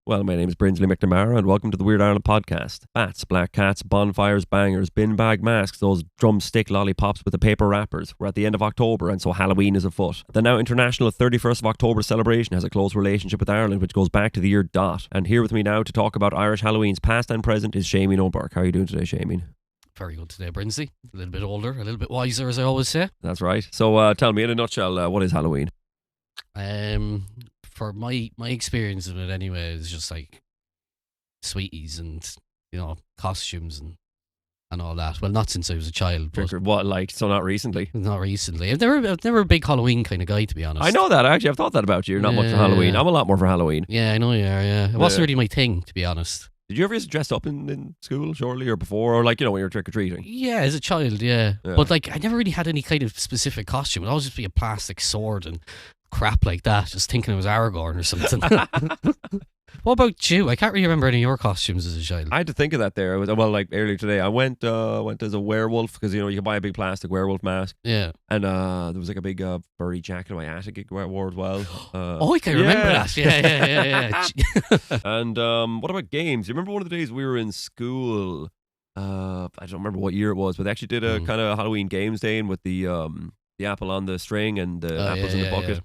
Well, my name is Brinsley McNamara, and welcome to the Weird Ireland podcast. Bats, black cats, bonfires, bangers, bin bag masks, those drumstick lollipops with the paper wrappers. We're at the end of October, and so Halloween is afoot. The now international 31st of October celebration has a close relationship with Ireland, which goes back to the year dot. And here with me now to talk about Irish Halloweens past and present is Shameen O'Burke. How are you doing today, Shameen? Very good today, Brinsley. A little bit older, a little bit wiser, as I always say. That's right. So tell me, in a nutshell, what is Halloween? For my experience of it anyway, is just like sweeties and, costumes and all that. Well, not since I was a child. But What, like, so not recently? not recently. I've never a big Halloween kind of guy, to be honest. I know that. Actually, I've thought that about you. You're not much for Halloween. I'm a lot more for Halloween. Yeah, I know you are, yeah. It wasn't really my thing, to be honest. Did you ever used to dress up in school, shortly, or before, or like, when you were trick-or-treating? Yeah, as a child, yeah. But like, I never really had any kind of specific costume. It'd always just be a plastic sword and crap like that, just thinking it was Aragorn or something. What about you? I can't really remember any of your costumes as a child. I had to think of that there. Earlier today, I went as a werewolf, because, you can buy a big plastic werewolf mask. Yeah. And there was like a big furry jacket in my attic I wore as well. I can remember that. Yeah. And what about games? You remember one of the days we were in school? I don't remember what year it was, but they actually did a kind of Halloween games day with the apple on the string and the apples in the bucket.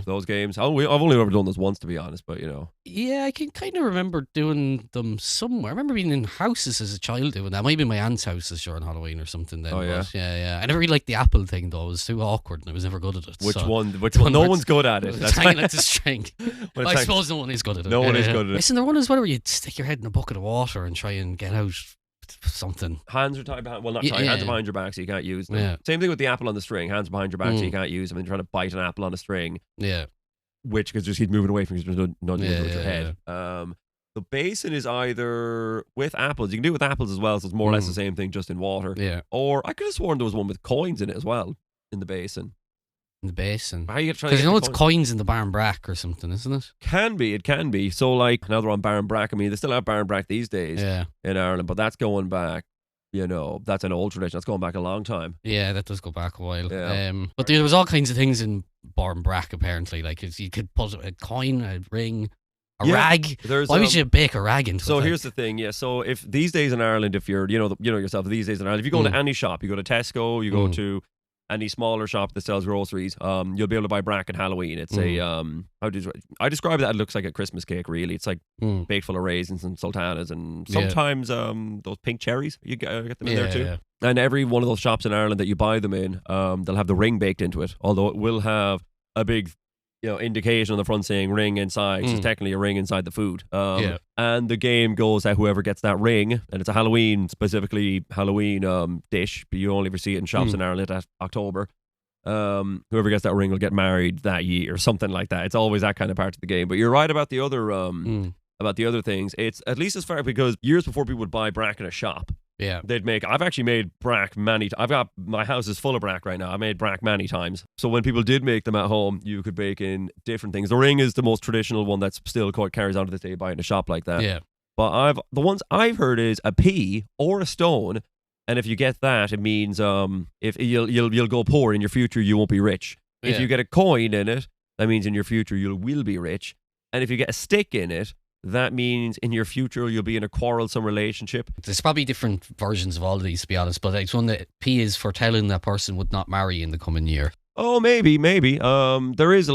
Those games. I've only ever done those once, to be honest, but Yeah, I can kind of remember doing them somewhere. I remember being in houses as a child doing that. Might have been my aunt's houses during Halloween or something then. Oh, yeah? But yeah. I never really liked the apple thing, though. It was too awkward and I was never good at it. Which one? No one's good at it. It's hanging at the string. I suppose no one is good at it. No one is good at it. Listen, there one as well where you'd stick your head in a bucket of water and try and get out something. Hands are tied behind. Well, not tied. Hands are behind your back, so you can't use them. Yeah. Same thing with the apple on the string. Hands are behind your back, so you can't use them. And you're trying to bite an apple on a string. Yeah. Which because just keep moving away from you, just nudging with your head. The basin is either with apples. You can do it with apples as well, so it's more or less the same thing, just in water. Yeah. Or I could have sworn there was one with coins in it as well, in the basin. In the basin. How you trying? Because it's coins in the Barn Brack or something, isn't it? It can be. So like now they're on Barn Brack. I mean, they still have Barn Brack these days in Ireland, but that's going back. That's an old tradition. That's going back a long time. Yeah, that does go back a while. Yeah. But there was all kinds of things in Barn Brack, apparently. Like, you could put a coin, a ring, a rag. Why would you bake a rag into it? So here's the thing, So if these days in Ireland, if you're, yourself, these days in Ireland, if you go to any shop, you go to Tesco, you go to any smaller shop that sells groceries, you'll be able to buy brack at Halloween. It's I describe that, it looks like a Christmas cake, really. It's like baked full of raisins and sultanas and sometimes those pink cherries. You get them in there too. Yeah. And every one of those shops in Ireland that you buy them in, they'll have the ring baked into it, although it will have a big indication on the front saying ring inside. So it's technically a ring inside the food. And the game goes that whoever gets that ring, and it's a specifically Halloween dish, but you only ever see it in shops in Ireland at October. Whoever gets that ring will get married that year, or something like that. It's always that kind of part of the game. But you're right about the other about the other things. It's at least as far, because years before people would buy brack in a shop. Yeah. I've actually made brack my house is full of brack right now. I made brack many times. So when people did make them at home, you could bake in different things. The ring is the most traditional one that's still carries on to this day, buy in a shop like that. Yeah. But the ones I've heard is a pea or a stone, and if you get that, it means if you'll go poor in your future, you won't be rich. Yeah. If you get a coin in it, that means in your future you will be rich. And if you get a stick in it, that means in your future you'll be in a quarrelsome relationship. There's probably different versions of all of these, to be honest, but it's one that P is for telling that person would not marry in the coming year. Oh, maybe. There is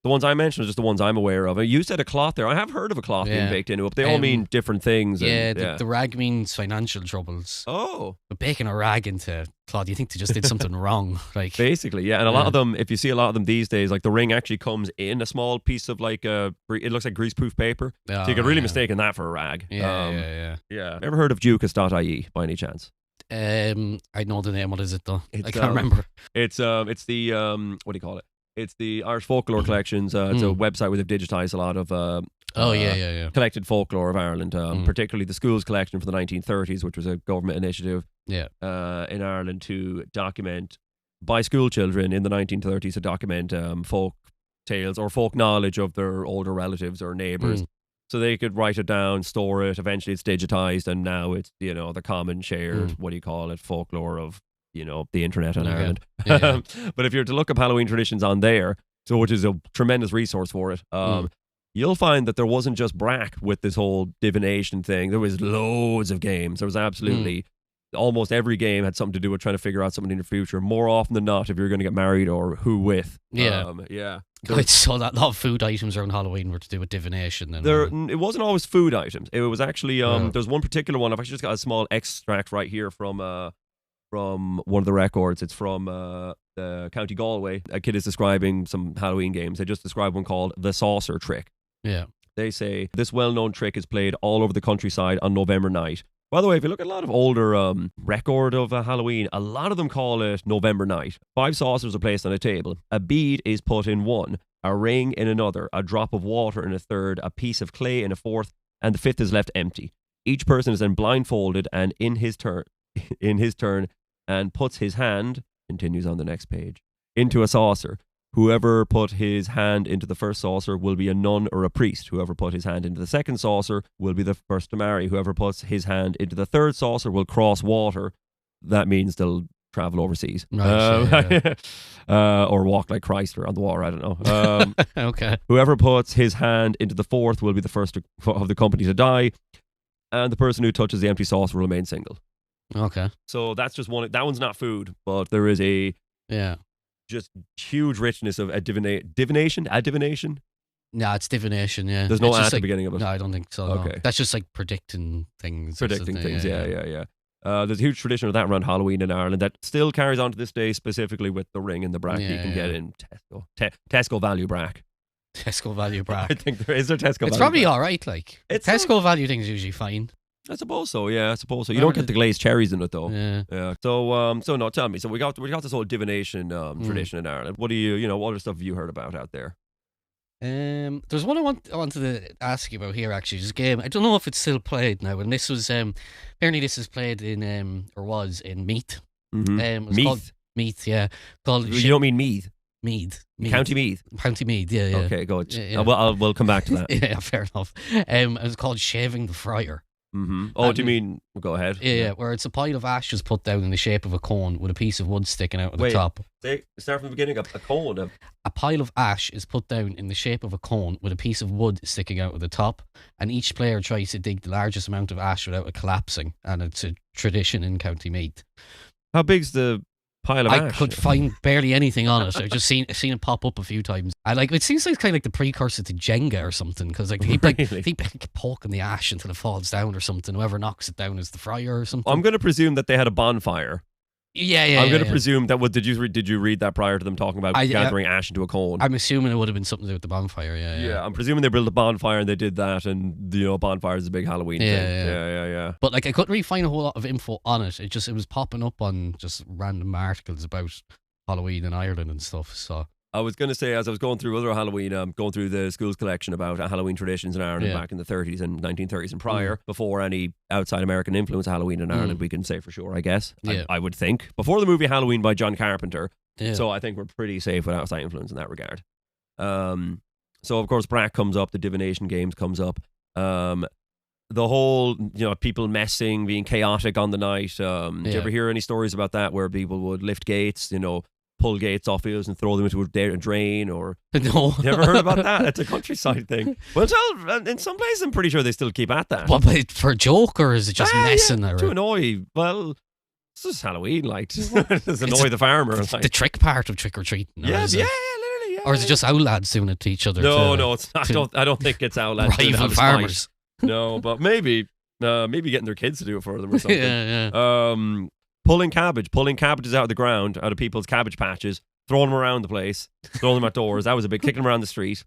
the ones I mentioned are just the ones I'm aware of. You said a cloth there. I have heard of a cloth being baked into it, but they all mean different things. The rag means financial troubles. Oh. But baking a rag into cloth, you think they just did something wrong. Like, basically, yeah. And a lot of them, if you see a lot of them these days, like the ring actually comes in a small piece of it looks like greaseproof paper. So you could really mistake that for a rag. Yeah. Ever heard of Dukas.ie by any chance? I know the name. What is it though? I can't remember. It's the what do you call it? It's the Irish Folklore Collections. It's a website where they've digitized a lot of collected folklore of Ireland, particularly the schools collection for the 1930s, which was a government initiative in Ireland to document, by school children in the 1930s, to document folk tales or folk knowledge of their older relatives or neighbours. So they could write it down, store it. Eventually it's digitized, and now it's, the common shared, folklore of, the internet in Ireland. But if you're to look up Halloween traditions on there, which is a tremendous resource for it, you'll find that there wasn't just Brack with this whole divination thing. There was loads of games. There was absolutely almost every game had something to do with trying to figure out something in your future. More often than not, if you're going to get married or who with. Yeah. Yeah. I saw that a lot of food items around Halloween were to do with divination. And it wasn't always food items. It was actually there's one particular one. I've actually just got a small extract right here from one of the records. It's from the County Galway. A kid is describing some Halloween games. They just described one called the Saucer Trick. Yeah. They say this well-known trick is played all over the countryside on November night. By the way, if you look at a lot of older record of Halloween, a lot of them call it November night. 5 saucers are placed on a table. A bead is put in one, a ring in another, a drop of water in a third, a piece of clay in a fourth, and the fifth is left empty. Each person is then blindfolded and in his turn, and puts his hand, continues on the next page, into a saucer. Whoever put his hand into the first saucer will be a nun or a priest. Whoever put his hand into the second saucer will be the first to marry. Whoever puts his hand into the third saucer will cross water. That means they'll travel overseas. Right, or walk like Christ or on the water, I don't know. Okay. Whoever puts his hand into the fourth will be the first of the company to die. And the person who touches the empty saucer will remain single. Okay. So that's just one. That one's not food, but there is a... Yeah. Just huge richness of divination. No, it's divination. Yeah, there's no it's at the beginning of it. No, I don't think so. Okay, no. That's just like predicting things. Yeah. There's a huge tradition of that around Halloween in Ireland that still carries on to this day, specifically with the ring and the brack you can get in Tesco. Tesco Value Brack. Tesco Value Brack. I think there is a Tesco. It's probably all right. Like Tesco Value things usually fine. I suppose so. Yeah, I suppose so. You don't get the glazed cherries in it though. Yeah. So no, tell me. So we got this whole divination tradition in Ireland. What do what other stuff have you heard about out there? There's one I wanted to ask you about here. Actually, this game. I don't know if it's still played now. And this was apparently this is played in or was in Meath. Mm-hmm. It's called Meath. Yeah. Called. You don't mean Meath. Meath. County Meath. County Meath. Yeah. Okay, good. Yeah. We'll come back to that. Yeah, fair enough. It was called Shaving the Friar. Mm-hmm. Oh, do you mean? Go ahead. Yeah, where it's a pile of ashes put down in the shape of a cone with a piece of wood sticking out of the top. Start from the beginning. A cone. A pile of ash is put down in the shape of a cone with a piece of wood sticking out of the top, and each player tries to dig the largest amount of ash without it collapsing. And it's a tradition in County Meath. How big's the pile of ash? I could find barely anything on it. I've just seen it pop up a few times. It seems like kind of like the precursor to Jenga or something, because they keep poking the ash until it falls down or something. Whoever knocks it down is the friar or something. I'm going to presume that they had a bonfire. Yeah. I'm going to presume that. Did you read that prior to them talking about gathering ash into a cone? I'm assuming it would have been something to do with the bonfire. Yeah. I'm presuming they built a bonfire and they did that, and bonfire is a big Halloween thing. Yeah. But I couldn't really find a whole lot of info on it. It was popping up on just random articles about Halloween in Ireland and stuff. So I was going to say, as I was going through other Halloween, going through the school's collection about Halloween traditions in Ireland back in the 30s and 1930s and prior, before any outside American influence of Halloween in Ireland, we can say for sure, I guess. Yeah. I would think. Before the movie Halloween by John Carpenter. Yeah. So I think we're pretty safe with outside influence in that regard. So, of course, Brack comes up, the divination games comes up. The whole, people messing, being chaotic on the night. Do you ever hear any stories about that where people would lift gates, pull gates off wheels and throw them into a drain? Or no. You ever heard about that? It's a countryside thing. Well, in some places I'm pretty sure they still keep at that. What, for a joke, or is it just messing? Yeah, to annoy. Well, it's just Halloween, just annoy the farmer. The trick part of trick or treating. Literally. Or is it just owl lads doing it to each other? No, it's not. I don't think it's owl lads doing it rival farmers. No, but maybe getting their kids to do it for them or something. Yeah. Pulling cabbages out of the ground, out of people's cabbage patches, throwing them around the place, throwing them at doors. That was a big, kicking them around the street.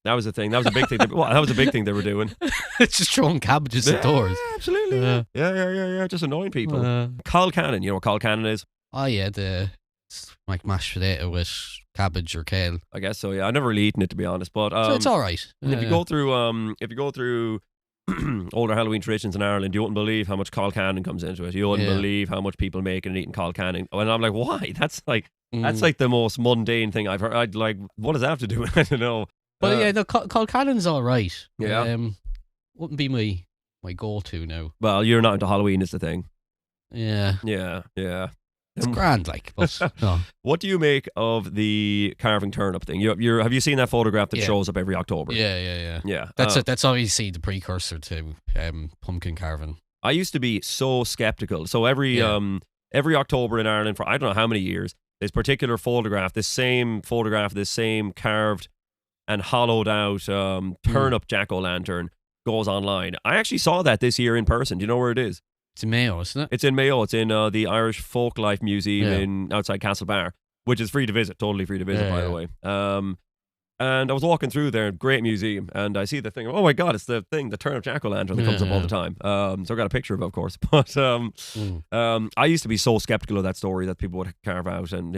That was a thing. That was a big thing. That was a big thing they were doing. It's just throwing cabbages at doors. Yeah, absolutely. Yeah. Just annoying people. Colcannon. You know what colcannon is? Oh yeah, it's like mashed potato with cabbage or kale. I guess so. Yeah, I've never really eaten it, to be honest. But so it's all right. And if you go through older Halloween traditions in Ireland, you wouldn't believe how much colcannon comes into it. You wouldn't believe how much people make and eating colcannon. And I'm like, why? That's like the most mundane thing I've heard. I'd like, what does that have to do with? I don't know. But the colcannon's all right. Yeah. Wouldn't be my go-to now. Well, you're not into Halloween, is the thing. Yeah. Yeah. It's grand, like. But no. What do you make of the carving turnip thing? Have you seen that photograph that shows up every October? Yeah. That's obviously the precursor to pumpkin carving. I used to be so skeptical. So every October in Ireland for I don't know how many years, this particular photograph, this same carved and hollowed out turnip jack-o'-lantern goes online. I actually saw that this year in person. Do you know where it is? It's in Mayo, isn't it? It's in Mayo. It's in the Irish Folklife Museum outside Castlebar, which is free to visit, totally free to visit, by the way. And I was walking through there, great museum, and I see the thing. Oh my God, it's the thing, the turnip jack-o'-lantern that comes up all the time. So I got a picture of it, of course. But I used to be so skeptical of that story that people would carve out and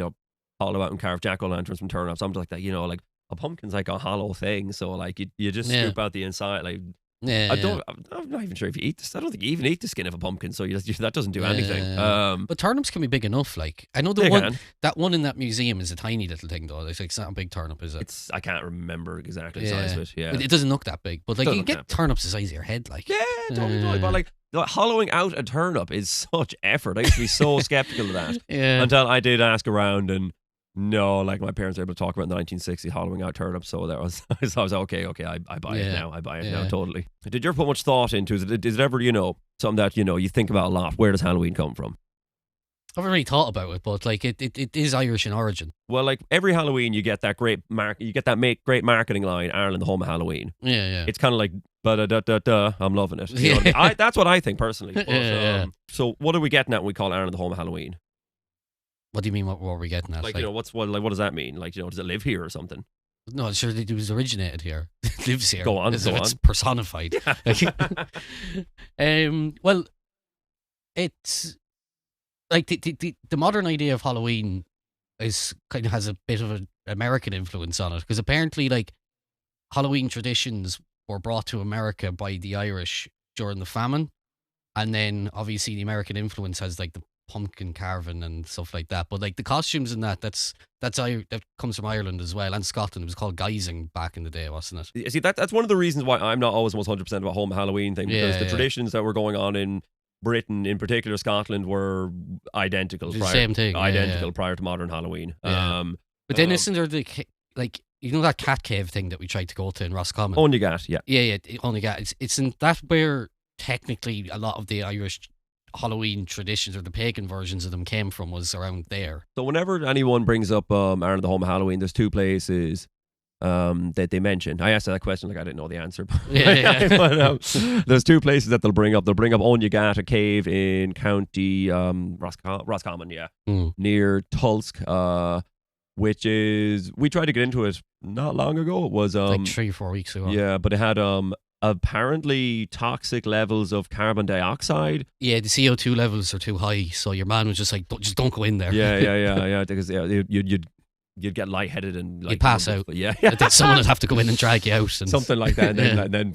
hollow out and carve jack-o'-lanterns from turnips. I'm just like that, like a pumpkin's like a hollow thing, so like you just scoop out the inside, like. I'm not even sure if you eat this. I don't think you even eat the skin of a pumpkin, so that doesn't do anything. But turnips can be big enough. Like I know that one in that museum is a tiny little thing though. It's not a big turnip, is it? I can't remember exactly the size of it. Yeah, it doesn't look that big, but like you can get turnips the size of your head. Like totally. But like hollowing out a turnip is such effort. I used to be so skeptical of that until I did ask around and. No, like my parents were able to talk about in the 1960s hollowing out turnips, so that was I was okay, I buy it now. I buy it now, totally. Did you ever put much thought into it? Is it ever, something that, you think about a lot? Where does Halloween come from? I haven't really thought about it, but like it is Irish in origin. Well, like every Halloween you get that great great marketing line, Ireland, the home of Halloween. Yeah. It's kind of like da I'm loving it. You know what I mean? That's what I think personally. But, so what are we getting at when we call Ireland the home of Halloween? What do you mean? What were we getting at? Like, what does that mean? Like, does it live here or something? No, sure, it was originated here. It lives here. Go on. It's personified. Well, it's like the modern idea of Halloween is kind of has a bit of an American influence on it, because apparently, like, Halloween traditions were brought to America by the Irish during the famine, and then obviously the American influence has like the pumpkin carving and stuff like that, but like the costumes and that comes from Ireland as well, and Scotland. It was called guising back in the day, wasn't it? See, that's one of the reasons why I'm not always 100% about home Halloween thing, because the traditions that were going on in Britain, in particular Scotland, were identical. Same thing, prior to modern Halloween. But then isn't there like that cat cave thing that we tried to go to in Roscommon? Onyegat, Onyegat. It's in that where technically a lot of the Irish Halloween traditions, or the pagan versions of them, came from, was around there. So whenever anyone brings up Ireland the home of Halloween, there's two places that they mention. I asked that question like I didn't know the answer. But there's two places that they'll bring up. They'll bring up Onyegat, a cave in County Roscommon, near Tulsk, which is, we tried to get into it not long ago. It was like 3 or 4 weeks ago. Yeah, but it had apparently toxic levels of carbon dioxide. Yeah, the CO2 levels are too high, so your man was just like, just don't go in there. Yeah, because you'd get lightheaded and like you'd pass out. Yeah. Then someone would have to go in and drag you out and something like that. And then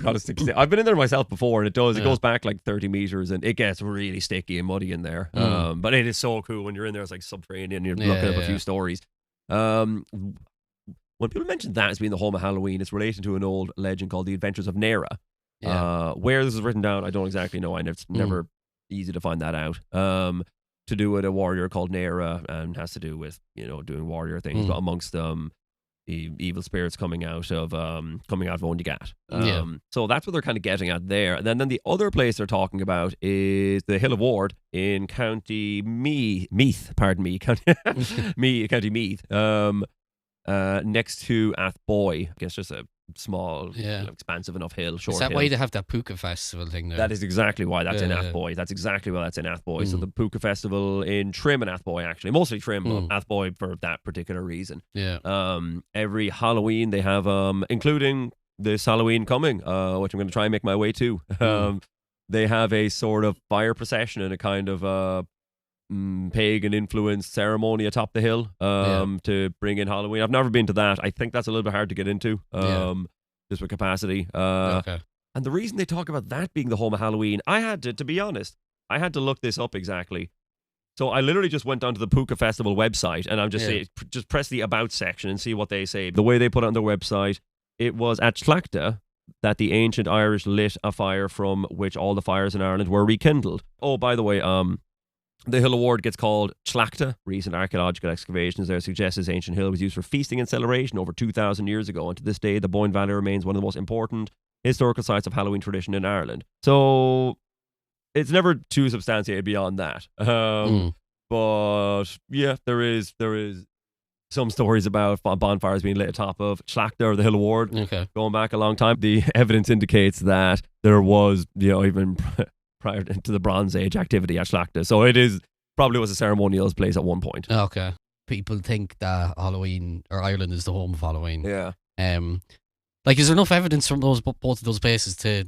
I've been in there myself before, and it goes back like 30 meters, and it gets really sticky and muddy in there. But it is so cool when you're in there. It's like subterranean. You're looking up a few stories. When people mention that as being the home of Halloween, it's related to an old legend called The Adventures of Nera. Where this is written down, I don't exactly know, and it's never easy to find that out. To do with a warrior called Nera, and has to do with doing warrior things, but amongst the evil spirits coming out of Onyegat. So that's what they're kind of getting at there. And then the other place they're talking about is the Hill of Ward in County Meath. County Meath. Next to Athboy. I guess just a small, expansive enough hill. Short. Is that hill. why they have that Puka Festival thing there? That is exactly why that's in Athboy. That's exactly why that's in Athboy. So the Puka Festival in Trim and Athboy, actually, mostly Trim, but Athboy for that particular reason. Yeah. Every Halloween they have, including this Halloween coming, which I'm going to try and make my way to. They have a sort of fire procession and a kind of pagan influenced ceremony atop the hill to bring in Halloween. I've never been to that. I think that's a little bit hard to get into just with capacity. And the reason they talk about that being the home of Halloween, I had to be honest, I had to look this up exactly. So I literally just went onto the Puka Festival website, and I'm just saying, just press the About section and see what they say. The way they put it on their website, it was at Tlachta that the ancient Irish lit a fire from which all the fires in Ireland were rekindled. Oh, by the way, The hill award gets called Tlachtga. Recent archaeological excavations there suggest this ancient hill was used for feasting and celebration over 2,000 years ago, and to this day, the Boyne Valley remains one of the most important historical sites of Halloween tradition in Ireland. So it's never too substantiated beyond that. But yeah, there is some stories about bonfires being lit atop of Tlachtga or the hill award. Okay. Going back a long time, the evidence indicates that there was, even prior to the Bronze Age activity at Tlachtga. So it is probably was a ceremonial place at one point. Okay. People think that Halloween or Ireland is the home of Halloween. Yeah. Is there enough evidence from both of those places to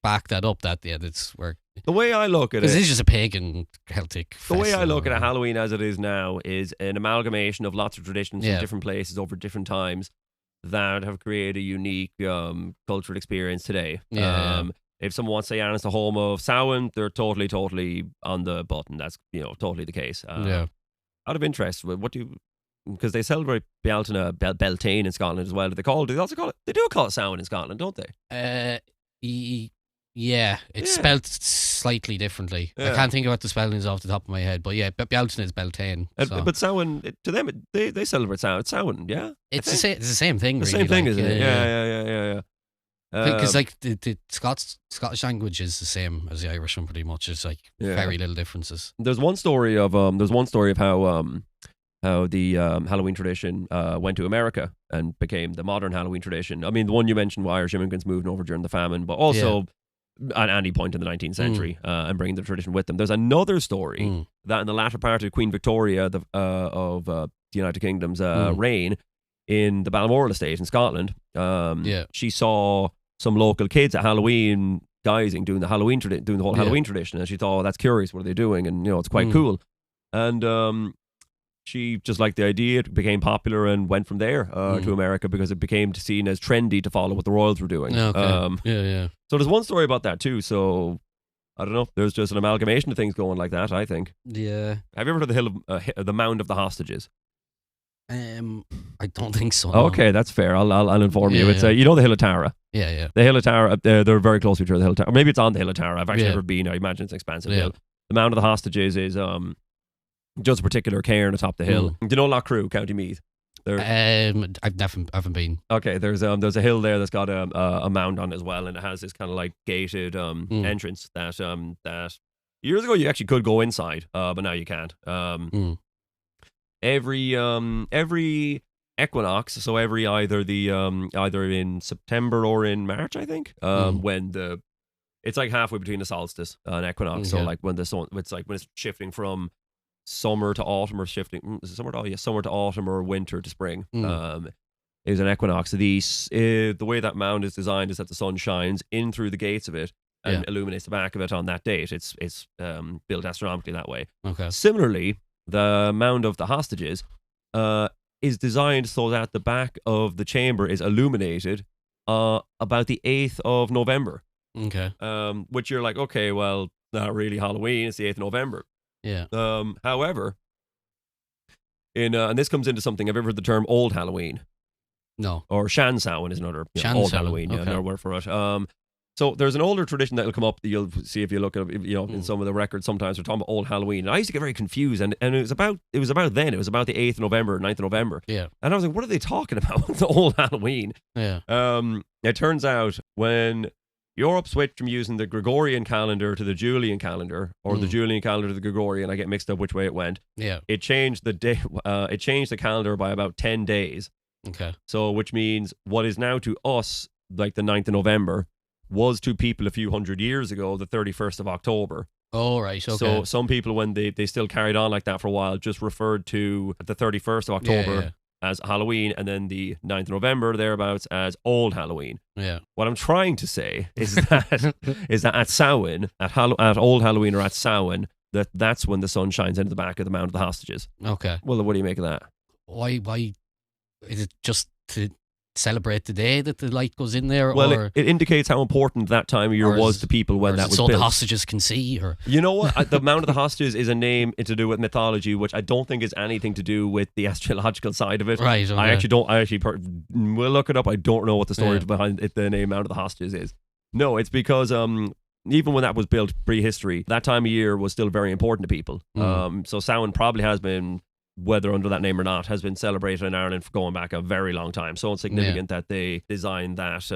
back that up? That it's where the way I look at it, it's just a pagan Celtic. The way I look at Halloween as it is now is an amalgamation of lots of traditions from different places over different times that have created a unique cultural experience today. Yeah. If someone wants to say it's the home of Samhain, they're totally on the button. That's totally the case. Out of interest, because they celebrate Beltane in Scotland as well. Do they also call it? They do call it Samhain in Scotland, don't they? Yeah, it's spelled slightly differently. Yeah. I can't think of what the spelling is off the top of my head, but yeah, Beltane is Beltane. So. But Samhain, to them, they celebrate Samhain. It's Samhain, yeah. It's the same thing. The really, same thing, isn't it? Yeah. Because the Scottish language is the same as the Irish one, pretty much. It's very little differences. There's one story of how the Halloween tradition went to America and became the modern Halloween tradition. I mean, the one you mentioned, where Irish immigrants moving over during the famine, but also at any point in the 19th century and bringing the tradition with them. There's another story that in the latter part of Queen Victoria of the United Kingdom's reign in the Balmoral estate in Scotland, she saw some local kids at Halloween guising, doing the Halloween doing the whole Halloween tradition, and she thought, that's curious, what are they doing? And it's quite cool. And she just liked the idea. It became popular and went from there to America because it became seen as trendy to follow what the royals were doing. Okay. So there's one story about that too. So I don't know. There's just an amalgamation of things going like that, I think. Yeah. Have you ever heard of the hill of the Mound of the Hostages? I don't think so. Okay, that's fair. I'll inform you. It's the Hill of Tara. Yeah. The Hill of Tara. They're very close to each other. The Hill of Tara. Or maybe it's on the Hill of Tara. I've actually never been. I imagine it's an expansive hill. The Mound of the Hostages is just a particular cairn atop the hill. Do you know Lough Crew, County Meath? I haven't been. Okay, there's a hill there that's got a mound on it as well, and it has this kind of like gated entrance that years ago you actually could go inside, but now you can't. Every equinox, so either in September or in March, I think, when it's like halfway between the solstice and equinox. So like when the sun, it's like when it's shifting from summer to autumn, or shifting summer to autumn or winter to spring. Is an equinox. The way that mound is designed is that the sun shines in through the gates of it and illuminates the back of it on that date. It's built astronomically that way. Okay. Similarly, the Mound of the Hostages is designed so that the back of the chamber is illuminated about the 8th of November. Okay. Which you're like, okay, well, not really Halloween. It's the 8th of November. Yeah. However, and this comes into something. Have you ever heard the term Old Halloween? No. Or Shan Samhain is another Samhain. Old Halloween. Yeah, another word for it. So there's an older tradition that will come up that you'll see if you look at in some of the records. Sometimes we're talking about Old Halloween, and I used to get very confused. And it was about the 8th of November, 9th of November. Yeah. And I was like, what are they talking about? The Old Halloween. Yeah. It turns out when Europe switched from using the Gregorian calendar to the Julian calendar, or the Julian calendar to the Gregorian, I get mixed up which way it went. Yeah. It changed the day. It changed the calendar by about 10 days. Okay. So, which means what is now to us like the 9th of November was to people a few hundred years ago the 31st of October. Oh, right. Okay. So some people, when they still carried on like that for a while, just referred to the 31st of October as Halloween, and then the 9th of November thereabouts as Old Halloween. Yeah. What I'm trying to say is that at Samhain, at Old Halloween or at Samhain, that's when the sun shines into the back of the Mound of the Hostages. Okay. Well, what do you make of that? Why is it just to celebrate the day that the light goes in there? Well, or it indicates how important that time of year was to people when that was so built. the hostages can see, or you know what? The Mound of the Hostages is a name to do with mythology, which I don't think is anything to do with the astrological side of it. Right. Okay. I actually don't. We'll look it up. I don't know what the story behind the name Mound of the Hostages is. No, it's because even when that was built prehistory, that time of year was still very important to people. So Samhain probably has been, whether under that name or not, has been celebrated in Ireland for going back a very long time. So insignificant that they designed that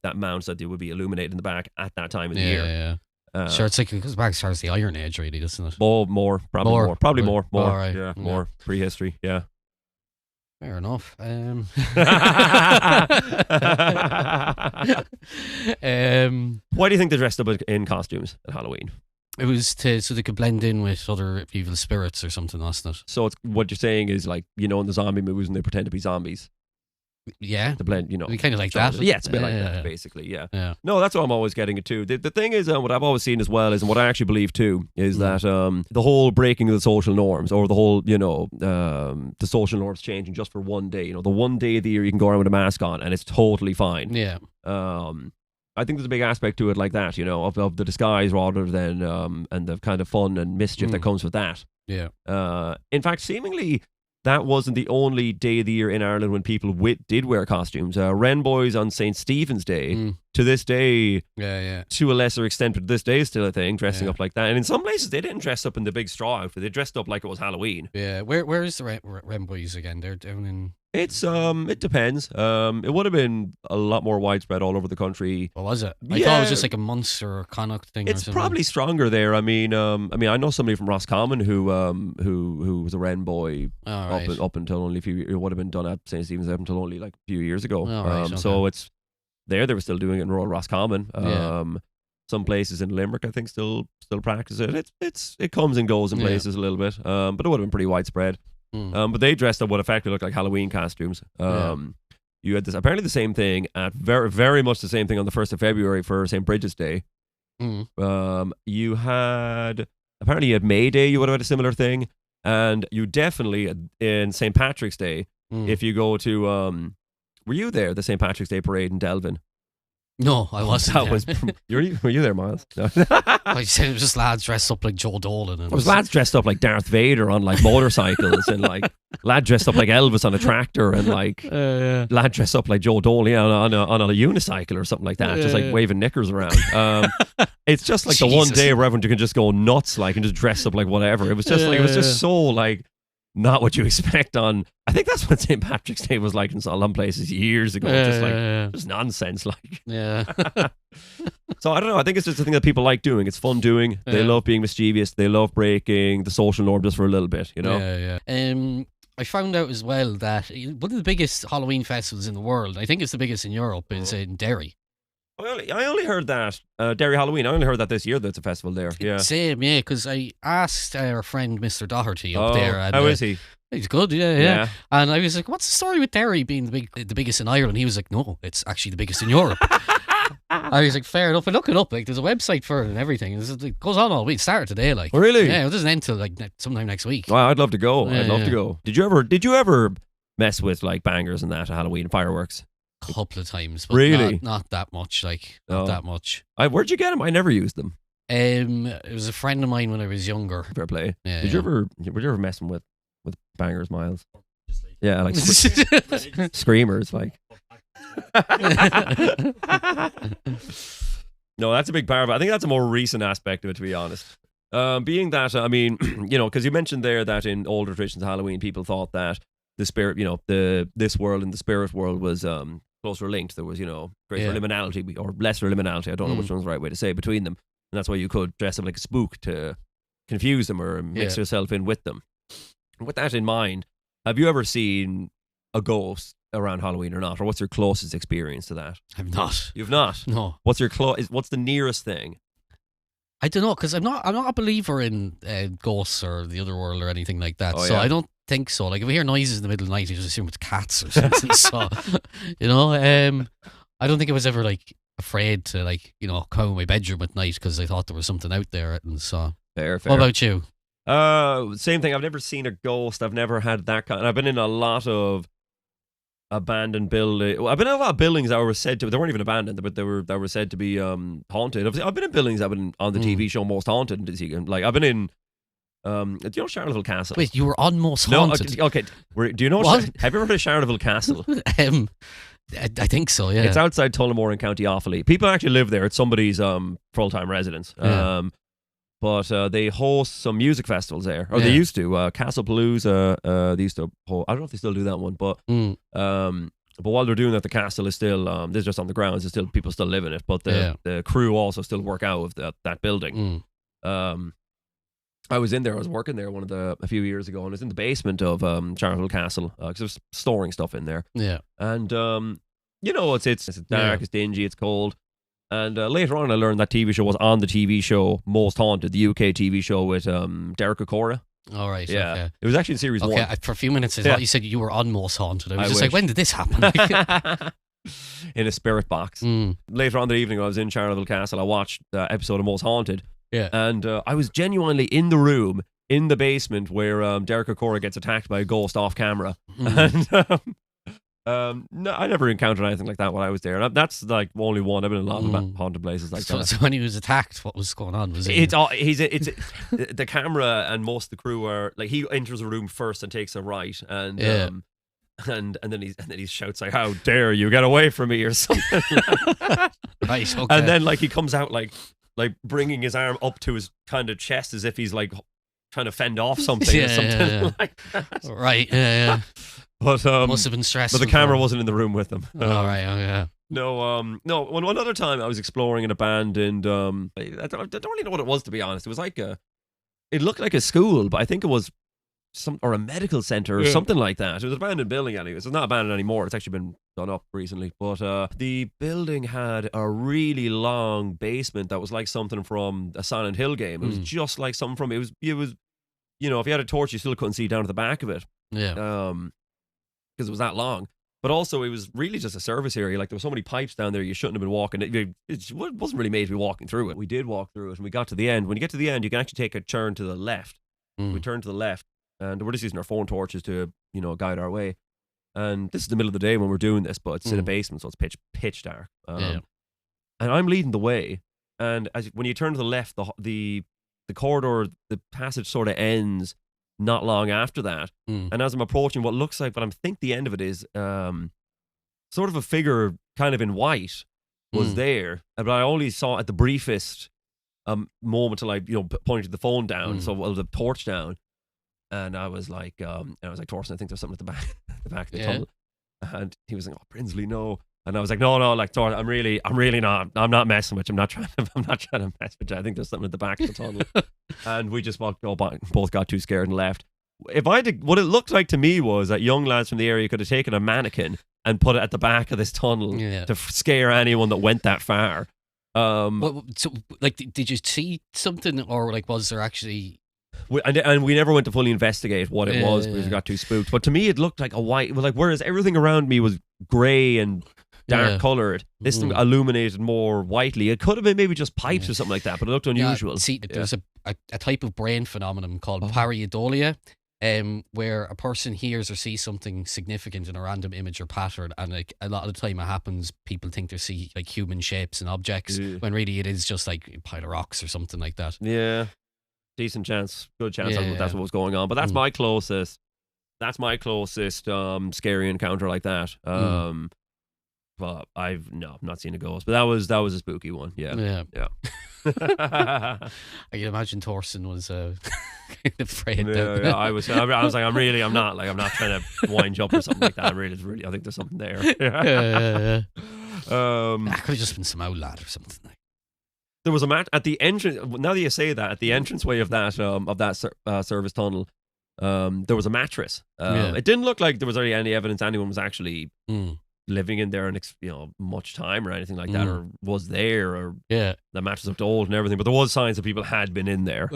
that mount that they would be illuminated in the back at that time of the year. Yeah. Sure, it's like it goes back as far as the Iron Age, really, doesn't it? More, probably more. Right. Yeah, more prehistory. Yeah. Fair enough. Why do you think they dressed up in costumes at Halloween? It was so they could blend in with other evil spirits or something, wasn't it? So what you're saying is, like, in the zombie movies when they pretend to be zombies. Yeah. To blend, kind of like that. Yeah, it's a bit like that, basically, yeah. No, that's what I'm always getting it too. The thing is, what I've always seen as well is, and what I actually believe too, is that the whole breaking of the social norms, or the whole, the social norms changing just for one day. The one day of the year you can go around with a mask on and it's totally fine. Yeah. I think there's a big aspect to it like that, of the disguise rather than, and the kind of fun and mischief that comes with that. Yeah. In fact, seemingly, that wasn't the only day of the year in Ireland when people did wear costumes. Wren Boys on St. Stephen's Day, to this day, to a lesser extent, but to this day still, I think, dressing up like that. And in some places, they didn't dress up in the big straw outfit. They dressed up like it was Halloween. Yeah. Where is the Wren Boys again? They're down in... It depends. It would have been a lot more widespread all over the country. What was it? I thought it was just like a Munster or Connacht thing. It's probably stronger there. I mean, I know somebody from Roscommon who was a Wren boy up until only it would have been done at St. Stephen's up until only like a few years ago. So it's there. They were still doing it in rural Roscommon. Some places in Limerick, I think, still practice it. It comes and goes in places a little bit. But it would have been pretty widespread. But they dressed up what effectively looked like Halloween costumes. You had this apparently the same thing at very, very much the same thing on the 1st of February for St. Bridget's Day. You had May Day. You would have had a similar thing, and you definitely in St. Patrick's Day. If you go to, were you there the St. Patrick's Day parade in Delvin? No, I wasn't. Were you there, Miles? No. I said it was just lads dressed up like Joe Dolan. And it was lads dressed up like Darth Vader on like motorcycles, and like lad dressed up like Elvis on a tractor, and like lad dressed up like Joe Dolan on a unicycle or something like that, just like waving knickers around. It's just like the one day where everyone can just go nuts, like, and just dress up like whatever. It was just like, it was just so like not what you expect on. I think that's what St. Patrick's Day was like in some places years ago. Just nonsense, like. Yeah. So I don't know. I think it's just a thing that people like doing. It's fun doing. They love being mischievous. They love breaking the social norm just for a little bit, I found out as well that one of the biggest Halloween festivals in the world, I think it's the biggest in Europe, is in Derry. I only heard that Derry Halloween. I only heard that this year that's a festival there. Yeah, same. Yeah, because I asked our friend Mr. Doherty up there. And, how is he? He's good. Yeah. And I was like, "What's the story with Derry being the biggest in Ireland?" He was like, "No, it's actually the biggest in Europe." I was like, "Fair enough." I look it up. Like, there's a website for it and everything. It goes on all week. It started today. Like, oh, really? Yeah, it doesn't end till like sometime next week. Wow, I'd love to go. I'd love to go. Did you ever mess with like bangers and that at Halloween fireworks? Couple of times, but really not that much. Like, not that much. Where'd you get them? I never used them. It was a friend of mine when I was younger. Fair play. Yeah, were you ever messing with bangers, Miles? Yeah, like screamers, like. No, that's a big part of it. I think that's a more recent aspect of it, to be honest. Being that, I mean, because you mentioned there that in older traditions of Halloween, people thought that the spirit, this world and the spirit world was closer linked. There was, greater liminality or lesser liminality. I don't know which one's the right way to say between them. And that's why you could dress up like a spook to confuse them or mix yourself in with them. With that in mind, have you ever seen a ghost around Halloween or not? Or what's your closest experience to that? I've not. You've not? No. What's the nearest thing? I don't know, because I'm not a believer in ghosts or the other world or anything like that. I don't think so. Like, if we hear noises in the middle of the night, you just assume it's cats or something. So, I don't think I was ever like afraid to come out of my bedroom at night because I thought there was something out there. And so, fair. What about you? Same thing. I've never seen a ghost. I've never had that kind. I've been in a lot of abandoned buildings. I've been in a lot of buildings that were said to. They weren't even abandoned, but they were said to be haunted. I've been in buildings that have been on the TV show Most Haunted. Like, I've been in. Do you know Charleville Castle? Wait, you were on Most Haunted? No, okay. Do you know? What? Have you ever heard of Charleville Castle? I think so, yeah. It's outside Tullamore in County Offaly. People actually live there. It's somebody's full-time residence. Yeah. But they host some music festivals there. Or they used to. Castlepalooza, they used to I don't know if they still do that one, but while they're doing that, the castle is still, this is just on the grounds, there's still people still live in it, but the crew also still work out of that building. I was in there, I was working there a few years ago, and I was in the basement of Charleville Castle, because I was storing stuff in there. Yeah. And, it's dark, it's dingy, it's cold. And later on, I learned that TV show was on the TV show Most Haunted, the UK TV show with Derek Okora. All right. Yeah. Okay. It was actually in series 1. Okay, for a few minutes, I thought you said you were on Most Haunted. I was just wish. like, when did this happen? In a spirit box. Later on that evening, I was in Charleville Castle. I watched the episode of Most Haunted. Yeah. And I was genuinely in the room, in the basement, where Derek Okora gets attacked by a ghost off camera. And no, I never encountered anything like that when I was there. And that's like only one. I've been in a lot of haunted places like that. So when he was attacked, what was going on? Was the camera and most of the crew are like, he enters a room first and takes a right, and and then he shouts like, "How dare you get away from me," or something. Right. Okay. And then like he comes out like bringing his arm up to his kind of chest as if he's like trying to fend off something or something like that. Right. Yeah. But must have been stressful. But the camera wasn't in the room with them. All right. Oh yeah. No. One other time I was exploring in a band, and I don't really know what it was, to be honest. It was like it looked like a school, but I think it was or a medical center or something like that. It was an abandoned building anyway. It's not abandoned anymore. It's actually been done up recently. But the building had a really long basement that was like something from a Silent Hill game. It was just like something from it was if you had a torch, you still couldn't see down to the back of it. Yeah. Because it was that long. But also, it was really just a service area. Like, there were so many pipes down there, you shouldn't have been walking. It wasn't really made to be walking through it. We did walk through it, and we got to the end. When you get to the end, you can actually take a turn to the left. We turned to the left, and we're just using our phone torches to, guide our way. And this is the middle of the day when we're doing this, but it's in a basement, so it's pitch dark. And I'm leading the way, and when you turn to the left, the corridor, the passage sort of ends not long after that. And as I'm approaching what looks like, but I think the end of it is sort of a figure kind of in white was there, but I only saw at the briefest moment till I pointed the phone down, the torch down, and I was like Torsten, I think there's something at the back of the tunnel. And he was like, "Oh, Brinsley, no." And I was like, no, like, Torsten, I'm not messing with you. I'm not trying to mess with you. I think there's something at the back of the tunnel. And we just both got too scared and left. What it looked like to me was that young lads from the area could have taken a mannequin and put it at the back of this tunnel to scare anyone that went that far. So, like, did you see something, or like, was there actually? And we never went to fully investigate what it was because we got too spooked. But to me, it looked like a white. Like, whereas everything around me was grey and dark coloured, this thing illuminated more whitely. It could have been maybe just pipes or something like that, but it looked unusual. See, there's a type of brain phenomenon called pareidolia, where a person hears or sees something significant in a random image or pattern, and like a lot of the time it happens, people think they see like human shapes and objects when really it is just like a pile of rocks or something like that. Yeah, good chance that's what was going on. But that's my closest scary encounter like that. But I've not seen a ghost, but that was a spooky one. Yeah. I can imagine Torsten was kind of afraid. Yeah. I was like, I'm not trying to wind you up or something like that. I think there's something there. That could have just been some old lad or something. Like. There was a mat at the entrance. Now that you say that, at the entranceway of that service tunnel, there was a mattress. It didn't look like there was really any evidence anyone was actually living in there and much time or anything like that, or was there, or the mattress looked old and everything, but there was signs that people had been in there.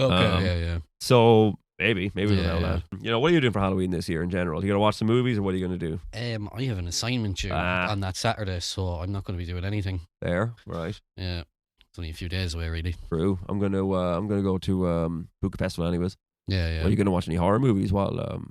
So maybe we'll know that. What are you doing for Halloween this year in general? You gonna watch some movies, or what are you gonna do? I have an assignment due on that Saturday, so I'm not going to be doing anything. There, right? Yeah, it's only a few days away, really. True. I'm gonna go to Buka Festival anyways. Yeah. Are you gonna watch any horror movies while?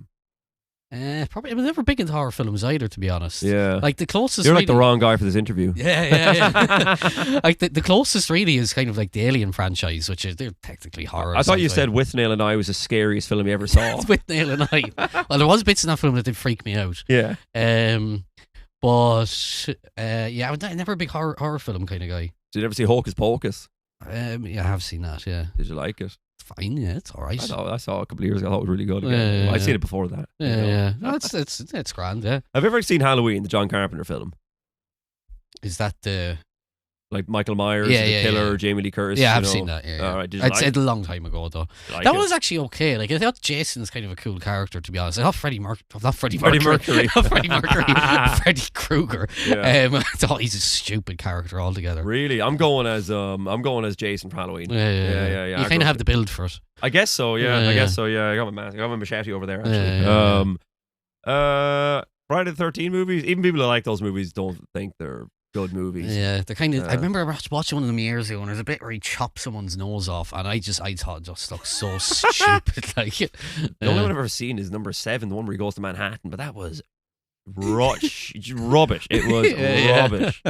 Probably. I'm never big into horror films either, to be honest. Yeah. Like the closest. You're like the wrong guy for this interview. Yeah. Like the closest really is kind of like the Alien franchise, which they're technically horror. I thought you said With Nail and I was the scariest film you ever saw. With Nail and I. Well, there was bits in that film that did freak me out. Yeah. But yeah, I'm never a big horror film kind of guy. Did you ever see Hocus Pocus? Yeah, I have seen that. Yeah. Did you like it? It's fine. Yeah, it's all right. I saw it a couple of years ago. I thought it was really good. Again. I'd seen it before that. Yeah. No, it's grand. Yeah. Have you ever seen Halloween, the John Carpenter film? Is that the like Michael Myers, the killer, Jamie Lee Curtis? Yeah, I've seen that. Yeah. All right. I'd said a long time ago though. That was actually okay. Like I thought Jason's kind of a cool character, to be honest. I thought Freddie Mercury. Freddie Krueger. Yeah. I thought he's a stupid character altogether. Really, I'm going as Jason for Halloween. Yeah. You kind of have the build for it. I guess so. Yeah. I guess so. Yeah. I got my mask. I got my machete over there. Actually. Friday the 13th movies. Even people who like those movies don't think they're good movies. Yeah, they're kind of. I remember watching one of them years ago, and there's a bit where he chops someone's nose off, and I thought it just looked so stupid. Like the only one I've ever seen is number 7, the one where he goes to Manhattan, but that was rubbish. It was rubbish.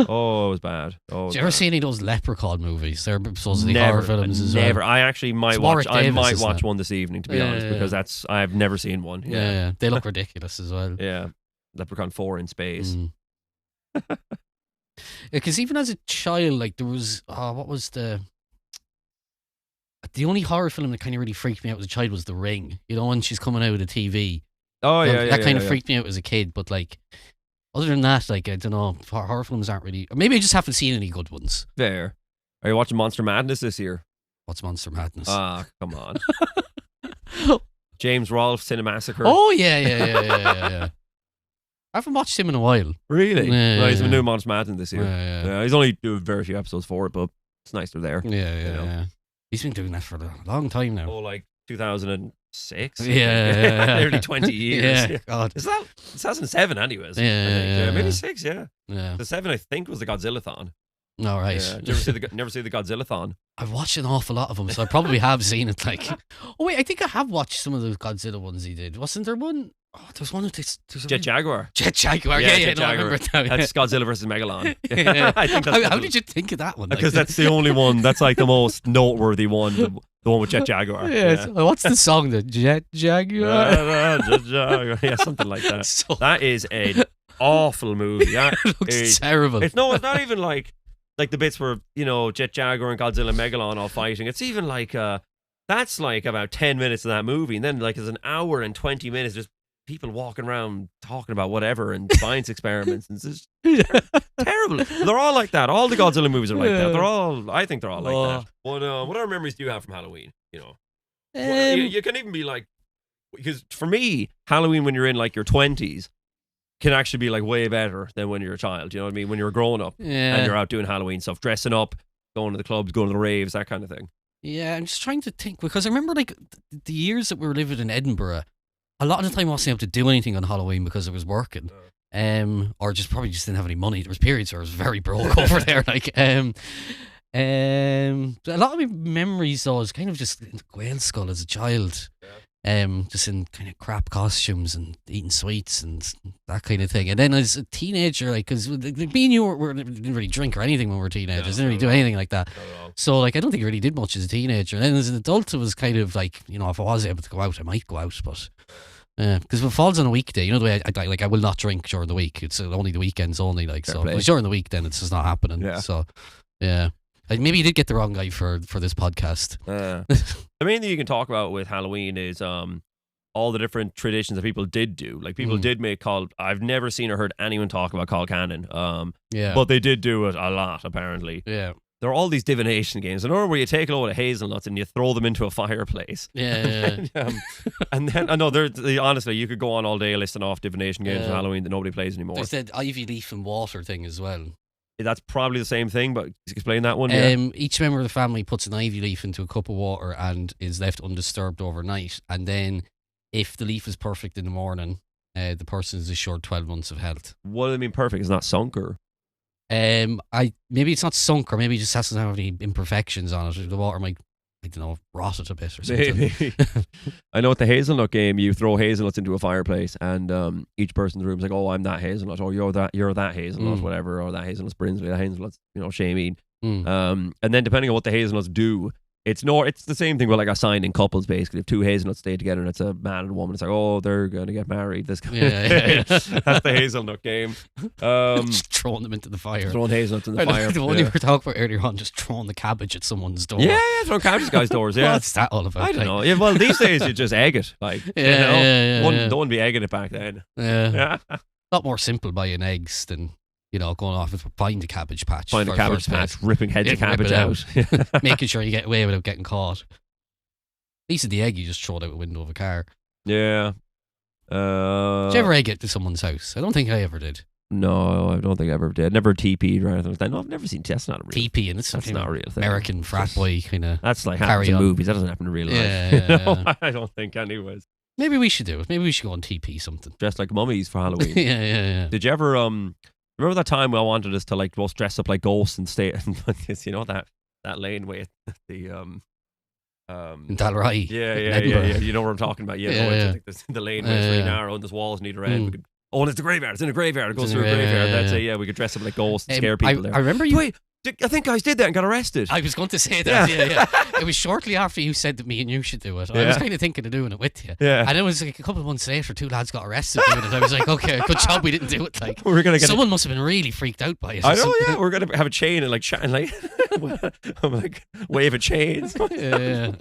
Oh, it was bad. Did you ever see any of those Leprechaun movies? They're supposedly horror films as well. Never. I actually might watch. I might watch one this evening, to be honest, because I've never seen one. Yeah. They look ridiculous as well. Yeah, Leprechaun 4 in space. Because even as a child, like there was what was the only horror film that kind of really freaked me out as a child was The Ring. You know, when she's coming out of the TV. Oh yeah, that kind of freaked me out as a kid. But like, other than that, like I don't know, horror films aren't really. Or maybe I just haven't seen any good ones. Fair. Are you watching Monster Madness this year? What's Monster Madness? Ah, come on. James Rolfe Cinemassacre. Oh yeah. I haven't watched him in a while. Really? Yeah, he's a new Monster Madness this year. Yeah. He's only doing very few episodes for it, but it's nice they're there. Yeah. He's been doing that for a long time now. Oh, like 2006? Yeah. Nearly 20 years. Yeah, God. Is that 2007 anyways? Yeah. Maybe 6, yeah. Yeah. The 7, I think, was the Godzilla-thon. All right. Yeah. Did you never see the Godzilla-thon? I've watched an awful lot of them, so I probably have seen it. Like, oh wait, I think I have watched some of those Godzilla ones he did. Wasn't there one? Oh, there's one of these. Jet Jaguar. Jet Jaguar. Yeah, Jet Jaguar. I remember that. That's Godzilla versus Megalon. Yeah. I think that's how did you think of that one? Because that's the only one. That's like the most noteworthy one. The one with Jet Jaguar. Yeah. What's the song? The Jet Jaguar. Jet Jaguar. Yeah, something like that. That is an awful movie. That it looks terrible. It's not even like the bits where Jet Jaguar and Godzilla and Megalon all fighting. It's even like that's like about 10 minutes of that movie, and then like there's an hour and 20 minutes just people walking around talking about whatever and science experiments, and it's just terrible. They're all like that. All the Godzilla movies are like that. I think they're all like that. But what other memories do you have from Halloween? You can even be like, because for me, Halloween when you're in like your 20s can actually be like way better than when you're a child. You know what I mean? When you're growing up and you're out doing Halloween stuff, dressing up, going to the clubs, going to the raves, that kind of thing. Yeah, I'm just trying to think, because I remember like the years that we were living in Edinburgh, a lot of the time I wasn't able to do anything on Halloween because I was working, or probably just didn't have any money. There was periods where I was very broke over there. Like, a lot of my memories though is kind of just in the Gaelscoil as a child. Just in kind of crap costumes and eating sweets and that kind of thing. And then as a teenager, like, because me and you didn't really drink or anything when we were teenagers, didn't really do anything like that. So, like, I don't think I really did much as a teenager. And then as an adult, it was kind of like, if I was able to go out, I might go out, but because if it falls on a weekday, the way I will not drink during the week. It's only the weekends only, like, so if it's during the week, then it's just not happening. Yeah. So, yeah. Maybe you did get the wrong guy for this podcast. The main thing you can talk about with Halloween is all the different traditions that people did do. Like people did make I've never seen or heard anyone talk about Call Cannon. But they did do it a lot apparently. Yeah. There are all these divination games. In order where you take a load of hazelnuts and you throw them into a fireplace. Yeah. And then I know honestly, you could go on all day listing off divination games for Halloween that nobody plays anymore. There's that ivy leaf and water thing as well. That's probably the same thing, but explain that one. Each member of the family puts an ivy leaf into a cup of water and is left undisturbed overnight. And then, if the leaf is perfect in the morning, the person is assured 12 months of health. What do they mean perfect? It's not sunk or? Maybe it's not sunk, or maybe it just hasn't have any imperfections on it. The water might, I don't know, rot it a bit or something. I know at the hazelnut game, you throw hazelnuts into a fireplace, and each person's room is like, "Oh, I'm that hazelnut," or "You're that hazelnut," whatever, or "That hazelnut's Brinsley," that hazelnut's Shameen. And then depending on what the hazelnuts do, it's the same thing with like a sign in couples basically. If two hazelnuts stay together and it's a man and a woman, it's like, oh, they're gonna get married. This That's the hazelnut game. Just throwing them into the fire. Throwing hazelnuts in the fire. The one you were talking about earlier on, just throwing the cabbage at someone's door. Yeah, throwing cabbage at guys' doors. Yeah, what's that all about? I don't know. Yeah, well, these days you just egg it. Like, don't want to be egging it back then. Yeah. A lot more simple buying eggs than, going off and find a cabbage patch. Find a cabbage patch, ripping heads of cabbage out. Making sure you get away without getting caught. At least the egg, you just throw it out the window of a car. Yeah. Did you ever egg it to someone's house? I don't think I ever did. No, I don't think I ever did. Never TP'd or anything like that. No, I've never seen. That's not a real. TP, and that's not a real thing. American frat boy kind of. That's like happens in movies. That doesn't happen in real life. Yeah. I don't think, anyways. Maybe we should do it. Maybe we should go on TP something. Dressed like mummies for Halloween. Yeah. Did you ever remember that time I wanted us to like both dress up like ghosts and stay? That laneway at the in Dalry. Yeah. You know what I'm talking about. Yeah. Like the laneway is really narrow and there's walls on either end. We could, it's the graveyard. It's in a graveyard. It goes through a graveyard. That's it. Yeah, we could dress up like ghosts and scare people there. I remember you. Wait, I think guys did that and got arrested. I was going to say that. Yeah. It was shortly after you said that me and you should do it. I was kind of thinking of doing it with you. Yeah. And it was like a couple of months later, two lads got arrested doing it. I was like, okay, good job we didn't do it. Like, someone must have been really freaked out by it. I know. Yeah, we're gonna have a chain and like I'm like wave of chains. Yeah.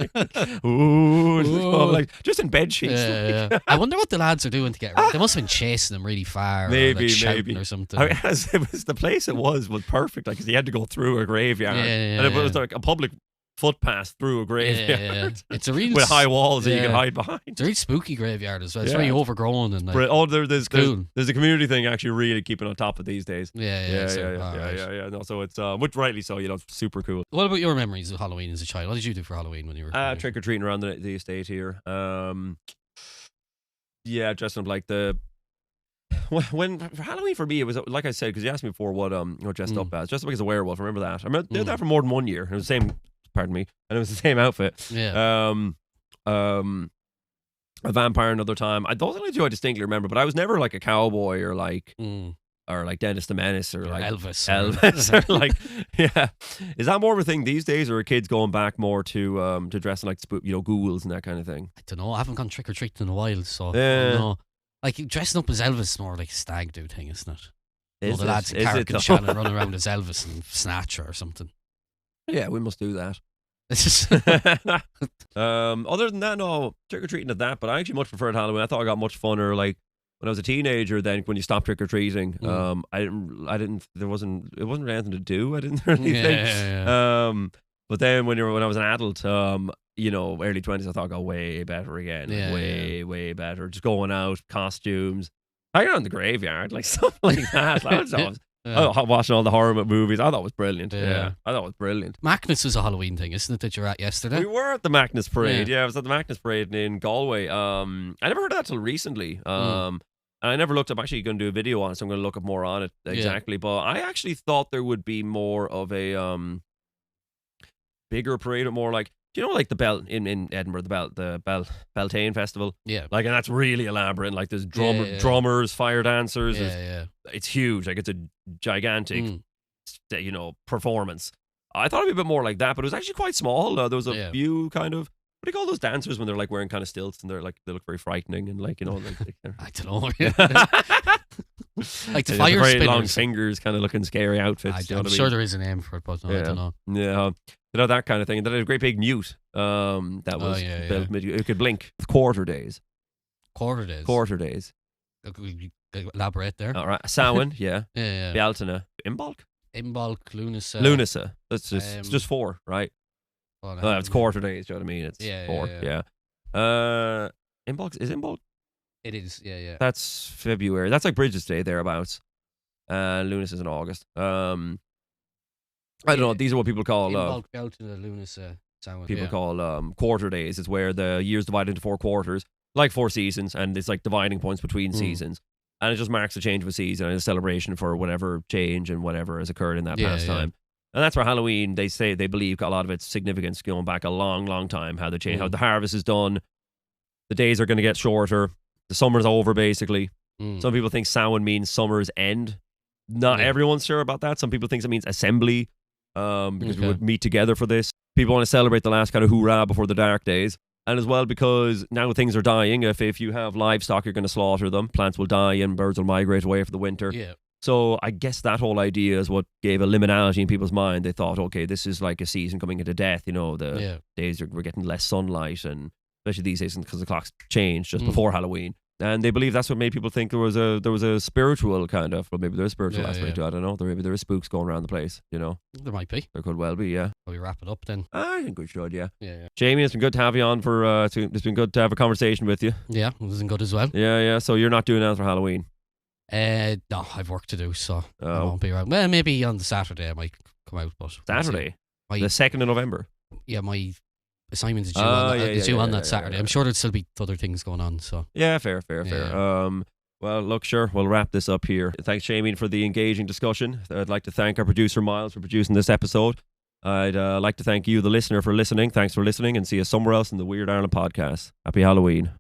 Ooh. Like just in bed sheets. Yeah. I wonder what the lads are doing to get around. They must have been chasing them really far. Maybe, or like shouting or something. It was the place. It was perfect. Like, because he had to go through a graveyard, and it was like a public footpath through a graveyard. Yeah. It's a real with high walls that you can hide behind. It's a really spooky graveyard as well. It's very overgrown and like, there's a community thing actually really keeping on top of these days. Yeah. No, so it's which rightly so. Super cool. What about your memories of Halloween as a child? What did you do for Halloween when you were trick or treating around the estate here? Dressing up like when for Halloween for me, it was like I said, because you asked me before what dressed up as. Dressed up as a werewolf. Remember that? I did that for more than 1 year. It was the same. Pardon me, and it was the same outfit. Yeah. A vampire another time. Those are the two I distinctly remember, but I was never like a cowboy or like Dennis the Menace or like Elvis or like Is that more of a thing these days, or are kids going back more to dressing like ghouls and that kind of thing? I don't know. I haven't gone trick or treating in a while, so I don't know. Like dressing up as Elvis is more like a stag do thing, isn't it? The lads in Carrick and Shannon run around as Elvis and Snatcher or something. Yeah, we must do that. Other than that, no trick or treating at that. But I actually much preferred Halloween. I thought I got much funner. Like when I was a teenager, then when you stopped trick or treating, it wasn't really anything to do. I didn't really think. Yeah. But then when I was an adult, early 20s, I thought I got way better again. Way better. Just going out, costumes. I got on the graveyard, like stuff like that. Watching all the horror movies. I thought it was brilliant. Yeah. I thought it was brilliant. Mackness was a Halloween thing, isn't it, that you were at yesterday? We were at the Mackness Parade. Yeah, I was at the Mackness Parade in Galway. I never heard of that till recently. And I never looked up. Actually, going to do a video on it, so I'm going to look up more on it exactly. But I actually thought there would be more of a bigger parade, or more like, like the Bell in Edinburgh, the Beltane Festival. Yeah. Like, and that's really elaborate. Like, there's drummers, fire dancers. It's huge. Like, it's a gigantic, performance. I thought it'd be a bit more like that, but it was actually quite small. There was a few kind of, what do you call those dancers when they're like wearing kind of stilts and they look very frightening and like, I don't know. Like the fire very spinners. long fingers, kind of looking scary outfits. I'm sure there is a name for it, but I don't know. Yeah. That kind of thing. And then a great big newt that was built. It could blink. Quarter days. Elaborate there. All right. Samhain, yeah. Yeah. Bealtaine. Imbolc, Lunacy. That's just 4, right? It's quarter days. Do you know what I mean? It's 4. Yeah. Imbolc. It is. Yeah. That's February. That's like Bridges Day thereabouts. Lunacy is in August. I don't know. These are what people call call quarter days. It's where the year's divided into 4 quarters, like 4 seasons, and it's like dividing points between seasons. And it just marks the change of a season and a celebration for whatever change and whatever has occurred in that past time. And that's where Halloween, they believe, got a lot of its significance going back a long, long time. How they change, how the harvest is done, the days are going to get shorter, the summer's over basically. Some people think Samhain means summer's end. Not everyone's sure about that. Some people think it means assembly. Because we would meet together for this. people want to celebrate the last kind of hoorah before the dark days. And as well, because now things are dying. If you have livestock, you're going to slaughter them. Plants will die and birds will migrate away for the winter. Yeah. So I guess that whole idea is what gave a liminality in people's mind. They thought, okay, this is like a season coming into death. The days we're getting less sunlight, and especially these days because the clocks changed just before Halloween. And they believe that's what made people think there was a spiritual kind of, well, maybe there's a spiritual aspect to it. I don't know. Maybe there is spooks going around the place, There might be. There could well be, yeah. Shall we wrap it up then? I think we should, yeah. Yeah. Jamie, it's been good to have you on it's been good to have a conversation with you. Yeah, it was good as well. Yeah. So you're not doing that for Halloween? No, I've work to do, so I won't be around. Well, maybe on the Saturday I might come out, but Saturday? The 2nd of November? Yeah, my assignment's due on that Saturday. I'm sure there'd still be other things going on. So yeah, fair. Well, look, sure, we'll wrap this up here. Thanks, Shameen, for the engaging discussion. I'd like to thank our producer Miles for producing this episode. I'd like to thank you, the listener, for listening. Thanks for listening, and see you somewhere else in the Weird Ireland podcast. Happy Halloween.